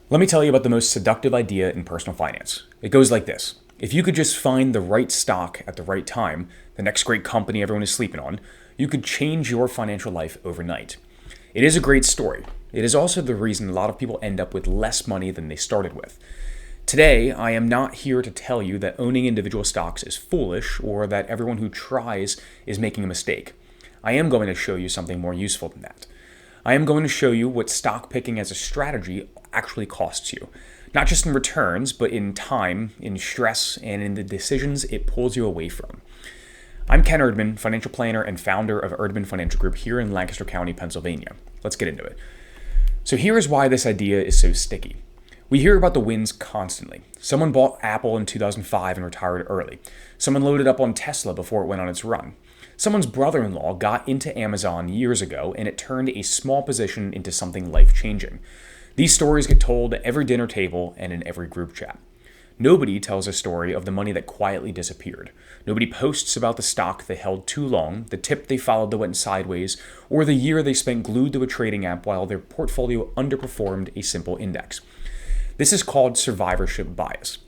Let me tell you about the most seductive idea in personal finance. It goes like this. If you could just find the right stock at the right time, the next great company everyone is sleeping on, you could change your financial life overnight. It is a great story. It is also the reason a lot of people end up with less money than they started with. Today, I am not here to tell you that owning individual stocks is foolish or that everyone who tries is making a mistake. I am going to show you something more useful than that. I am going to show you what stock picking as a strategy actually costs you. Not just in returns, but in time, in stress, and in the decisions it pulls you away from. I'm Ken Erdman, financial planner and founder of Erdman Financial Group here in Lancaster County, Pennsylvania. Let's get into it. So here is why this idea is so sticky. We hear about the wins constantly. Someone bought Apple in 2005 and retired early. Someone loaded up on Tesla before it went on its run. Someone's brother-in-law got into Amazon years ago and it turned a small position into something life-changing. These stories get told at every dinner table and in every group chat. Nobody tells a story of the money that quietly disappeared. Nobody posts about the stock they held too long, the tip they followed that went sideways, or the year they spent glued to a trading app while their portfolio underperformed a simple index. This is called survivorship bias.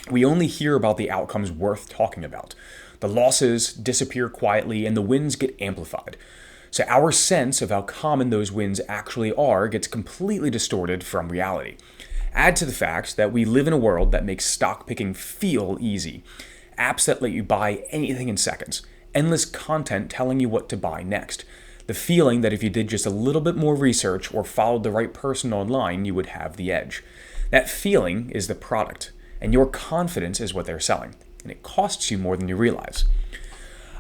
We only hear about the outcomes worth talking about. The losses disappear quietly and the wins get amplified. So our sense of how common those wins actually are gets completely distorted from reality. Add to the fact that we live in a world that makes stock picking feel easy. Apps that let you buy anything in seconds. Endless content telling you what to buy next. The feeling that if you did just a little bit more research or followed the right person online, you would have the edge. That feeling is the product, and your confidence is what they're selling, and it costs you more than you realize.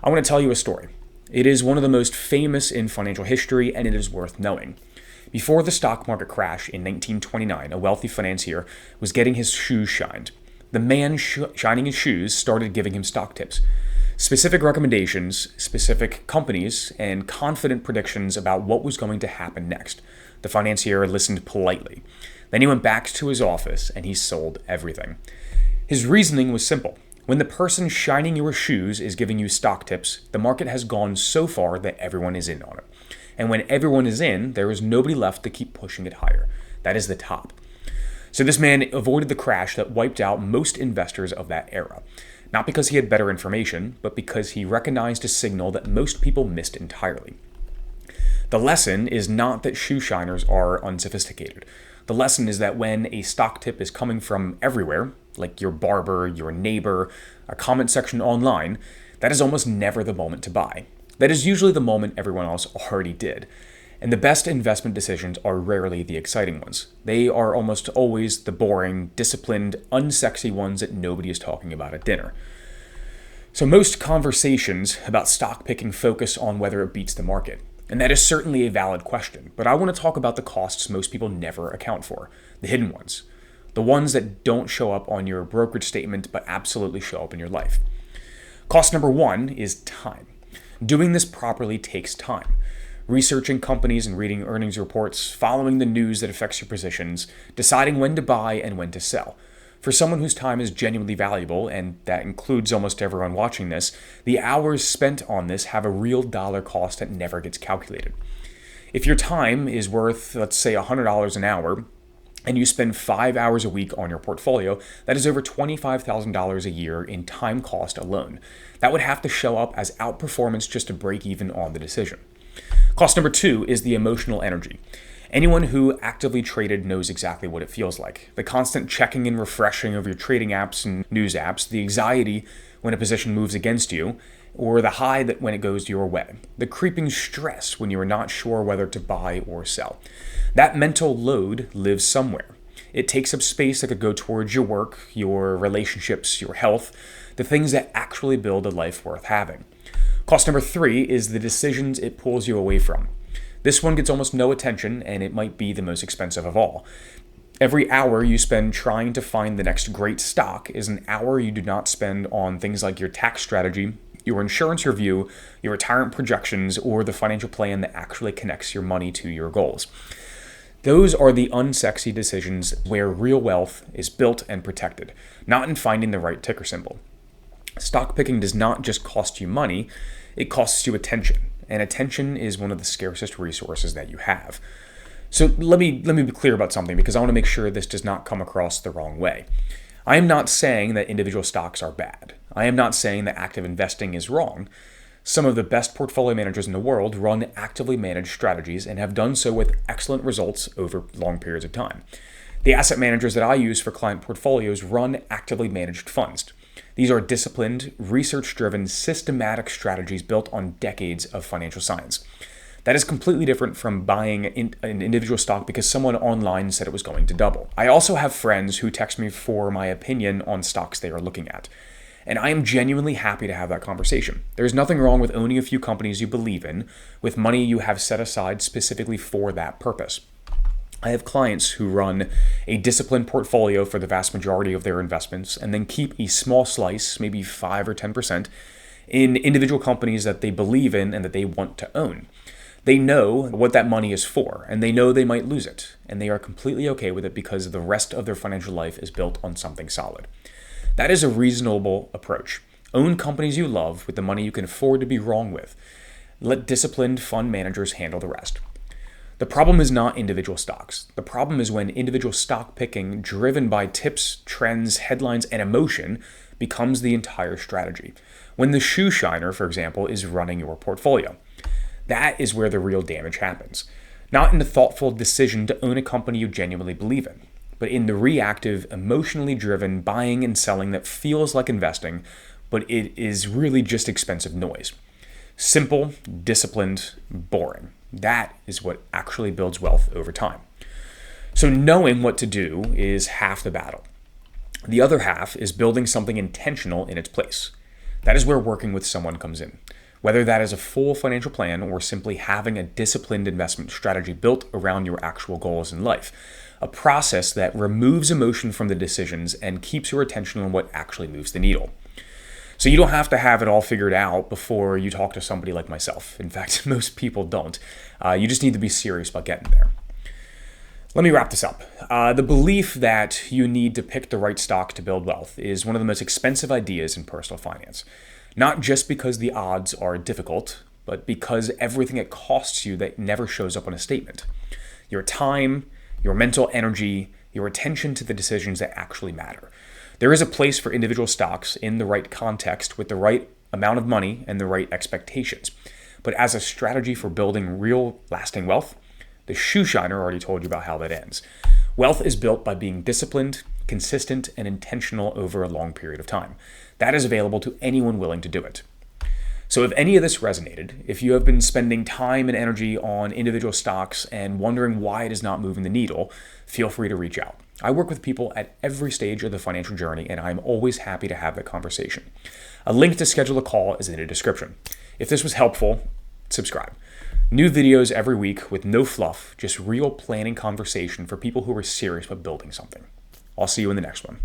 I want to tell you a story. It is one of the most famous in financial history, and it is worth knowing. Before the stock market crash in 1929, a wealthy financier was getting his shoes shined. The man shining his shoes started giving him stock tips. Specific recommendations, specific companies, and confident predictions about what was going to happen next. The financier listened politely. Then he went back to his office and he sold everything. His reasoning was simple. When the person shining your shoes is giving you stock tips, the market has gone so far that everyone is in on it. And when everyone is in, there is nobody left to keep pushing it higher. That is the top. So this man avoided the crash that wiped out most investors of that era. Not because he had better information, but because he recognized a signal that most people missed entirely. The lesson is not that shoe shiners are unsophisticated. The lesson is that when a stock tip is coming from everywhere, like your barber, your neighbor, a comment section online, that is almost never the moment to buy. That is usually the moment everyone else already did. And the best investment decisions are rarely the exciting ones. They are almost always the boring, disciplined, unsexy ones that nobody is talking about at dinner. So most conversations about stock picking focus on whether it beats the market. And that is certainly a valid question, but I want to talk about the costs most people never account for, the hidden ones, the ones that don't show up on your brokerage statement but absolutely show up in your life. Cost number one is time. Doing this properly takes time. Researching companies and reading earnings reports, following the news that affects your positions, deciding when to buy and when to sell. For someone whose time is genuinely valuable, and that includes almost everyone watching this, the hours spent on this have a real dollar cost that never gets calculated. If your time is worth, let's say, $100 an hour, and you spend 5 hours a week on your portfolio, that is over $25,000 a year in time cost alone. That would have to show up as outperformance just to break even on the decision. Cost number two is the emotional energy. Anyone who actively traded knows exactly what it feels like. The constant checking and refreshing of your trading apps and news apps, the anxiety when a position moves against you, or the high that when it goes your way. The creeping stress when you are not sure whether to buy or sell. That mental load lives somewhere. It takes up space that could go towards your work, your relationships, your health, the things that actually build a life worth having. Cost number three is the decisions it pulls you away from. This one gets almost no attention, and it might be the most expensive of all. Every hour you spend trying to find the next great stock is an hour you do not spend on things like your tax strategy, your insurance review, your retirement projections, or the financial plan that actually connects your money to your goals. Those are the unsexy decisions where real wealth is built and protected, not in finding the right ticker symbol. Stock picking does not just cost you money, it costs you attention. And attention is one of the scarcest resources that you have. So let me be clear about something, because I want to make sure this does not come across the wrong way. I am not saying that individual stocks are bad. I am not saying that active investing is wrong. Some of the best portfolio managers in the world run actively managed strategies and have done so with excellent results over long periods of time. The asset managers that I use for client portfolios run actively managed funds. These are disciplined, research-driven, systematic strategies built on decades of financial science. That is completely different from buying an individual stock because someone online said it was going to double. I also have friends who text me for my opinion on stocks they are looking at. And I am genuinely happy to have that conversation. There's nothing wrong with owning a few companies you believe in with money you have set aside specifically for that purpose. I have clients who run a disciplined portfolio for the vast majority of their investments and then keep a small slice, maybe 5 or 10%, in individual companies that they believe in and that they want to own. They know what that money is for, and they know they might lose it, and they are completely okay with it because the rest of their financial life is built on something solid. That is a reasonable approach. Own companies you love with the money you can afford to be wrong with. Let disciplined fund managers handle the rest. The problem is not individual stocks. The problem is when individual stock picking driven by tips, trends, headlines, and emotion becomes the entire strategy. When the shoe shiner, for example, is running your portfolio. That is where the real damage happens. Not in the thoughtful decision to own a company you genuinely believe in, but in the reactive, emotionally driven buying and selling that feels like investing, but it is really just expensive noise. Simple, disciplined, boring. That is what actually builds wealth over time. So knowing what to do is half the battle. The other half is building something intentional in its place. That is where working with someone comes in. Whether that is a full financial plan or simply having a disciplined investment strategy built around your actual goals in life. A process that removes emotion from the decisions and keeps your attention on what actually moves the needle. So you don't have to have it all figured out before you talk to somebody like myself. In fact, most people don't. You just need to be serious about getting there. Let me wrap this up. The belief that you need to pick the right stock to build wealth is one of the most expensive ideas in personal finance. Not just because the odds are difficult, but because everything it costs you that never shows up on a statement. Your time, your mental energy, your attention to the decisions that actually matter. There is a place for individual stocks in the right context with the right amount of money and the right expectations. But as a strategy for building real lasting wealth, the shoe shiner already told you about how that ends. Wealth is built by being disciplined, consistent, and intentional over a long period of time. That is available to anyone willing to do it. So if any of this resonated, if you have been spending time and energy on individual stocks and wondering why it is not moving the needle, feel free to reach out. I work with people at every stage of the financial journey, and I'm always happy to have that conversation. A link to schedule a call is in the description. If this was helpful, subscribe. New videos every week with no fluff, just real planning conversation for people who are serious about building something. I'll see you in the next one.